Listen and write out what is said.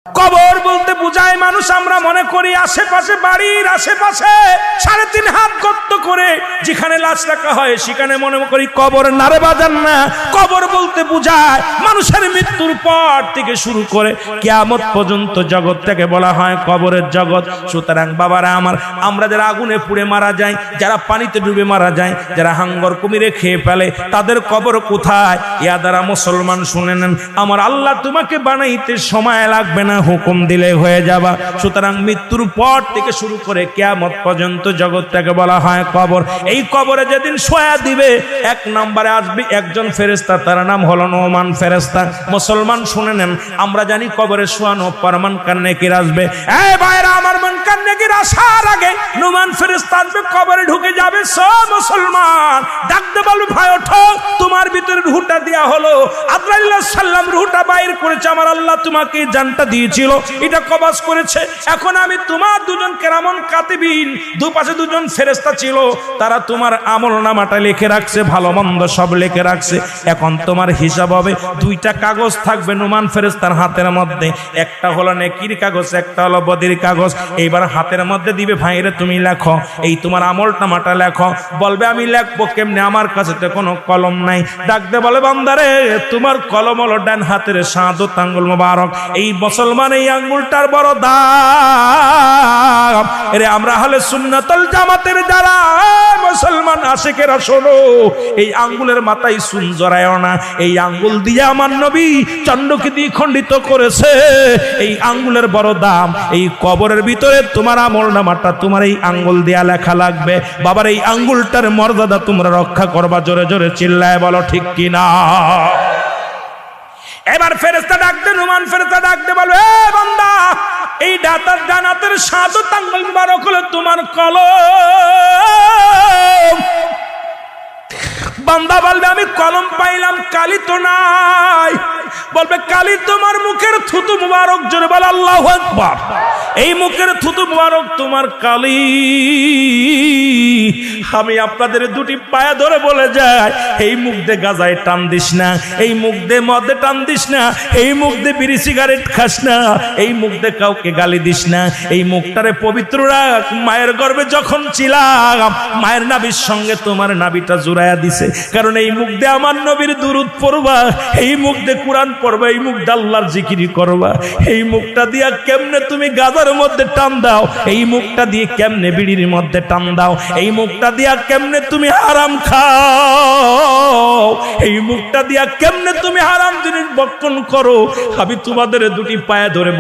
কবর বলতে বোঝায় মানুষ আমরা মনে করি আশেপাশে, বাড়ির আশেপাশে 3.5 হাত গর্ত করে যেখানে লাশ রাখা হয় সেখানে মনে করি কবর। নারে বাজান না, কবর বলতে বোঝায় মানুষের মৃত্যুর পর থেকে শুরু করে কিয়ামত পর্যন্ত জগৎটাকে বলা হয় কবরের জগৎ। সুতরাং বাবারা আমার, আমরা যারা আগুনে পুড়ে মারা যায়, যারা পানিতে ডুবে মারা যায়, যারা হাঙ্গর কুমিরে খেয়ে ফেলে, তাদের কবর কোথায়? ইয়া দ্বারা মুসলমান শুনে নেন, আমার আল্লাহ তোমাকে বানাইতে সময় লাগবে না, হুকুম দিলে হয়ে যাবা। সুতরাং মৃত্যুর পর থেকে শুরু করে কিয়ামত পর্যন্ত জগৎটাকে বলা হয় কবর। এই কবরে যেদিন শোয়া দিবে, 1 নম্বরে আসবে একজন ফেরেশতা, তার নাম হলো নোমান ফেরেশতা। মুসলমান শুনে নেন, আমরা জানি কবরে শোয়ানো পর মুনকার নেকির আসবে। এই ভাইরা আমার, মুনকার নেকির আসার আগে নোমান ফেরেশতা আসবে, কবরে ঢুকে যাবে। সব মুসলমান ডাকতে বলবে, ভাই ওঠো, তোমার ভিতরে রূহটা দেয়া হলো। আজরাইল সাল্লাম রূহটা বাইর করেছে, আমার আল্লাহ তোমাকে জানটা দিয়েছিল, এটা কবজ করেছে। এখন আমি তোমার দুজন কেরামন কাতিবিন, দুপাশে দুজন ফেরেশতা ছিল, তারা তোমার আমলনামাটা লিখে রাখছে, ভালো মন্দ সব লিখে রাখছে। এখন তোমার হিসাব হবে, 2টা কাগজ থাকবে নোমান ফেরেশতার হাতের মধ্যে, একটা হলো নেকির কাগজ, একটা হলো বদির কাগজ। এইবার হাতের মধ্যে দিবে, ভাইরে তুমি লেখো, এই তোমার আমলনামাটা লেখো। বলবে আমি লিখবো কেমনে, আমার কাছে তো কোনো কলম নাই। ডাকতে বলে, বান্দারে তোমার কলম হলো ডান হাতের শাহাদত আঙ্গুল মোবারক। এই মুসলমান এই আঙ্গুলটার বড় দাম। এরে আমরা হলে সুন্নাতুল জামাতের যারা মুসলমান আশিকেরা, শোনো, এই আঙ্গুলের মাথায় সুন জড়ায়ও না। এই আঙ্গুল দিয়ে আমার নবী চন্ডকে দিয়ে খণ্ডিত করেছে। এই আঙ্গুলের বড় দাম। এই কবরের ভিতরে তোমার আমলনামাটা তোমার এই আঙ্গুল দিয়া লেখা লাগবে। বাবার এই আঙ্গুলটার মর্যাদা তোমরা রক্ষা করবা। জোরে জোরে চিল্লায় বলো ঠিক কিনা। এবার ফেরেশতা ডাকতে, নোমান ফেরেশতা ডাকতে বলবে, এ বান্দা, এই ডানাতের শাহাদত আঙ্গুল মুবারক হলো তোমার কলম। বান্দা বলবে, আমি কলম পাইলাম, কালি তো নাই। বলবে, কালি তোমার মুখের থুতু মুবারক। জোরে বল আল্লাহু আকবার। এই মুখের থুতু মুবারক তোমার কালি। আমি আপনাদের 2টি পায়া ধরে বলে যাই, এই মুখ দিয়ে গাজায় টান দিস না, এই মুখ দিয়ে মদে টান দিস না, এই মুখ দিয়ে বিড়ি সিগারেট খাস না, এই মুখ দিয়ে কাউকে গালি দিস না। এই মুখটারে পবিত্র রাখ। মায়ের গর্ভে যখন ছিলাম, মায়ের নাভির সঙ্গে তোমার নাভিটা জুড়াইয়া দিছে, কারণ এই মুখ দিয়ে আমার নবীর দুরূদ পড়বা, এই মুখ দিয়ে কোরআন পড়বা, এই মুখ দিয়ে আল্লাহর জিকিরি করবা। এই মুখটা দিয়া কেমনে তুমি গাজার মধ্যে টান দাও, এই মুখটা দিয়ে কেমনে বিড়ির মধ্যে টান দাও, এই মুখটা দিয়া কেমনে তুমি হারাম খাও, এই মুখটা দিয়া কেমনে তুমি হারাম জিনিস ভক্ষণ করো, আমি তোমাদের 2টি পায়ে ধরে বলে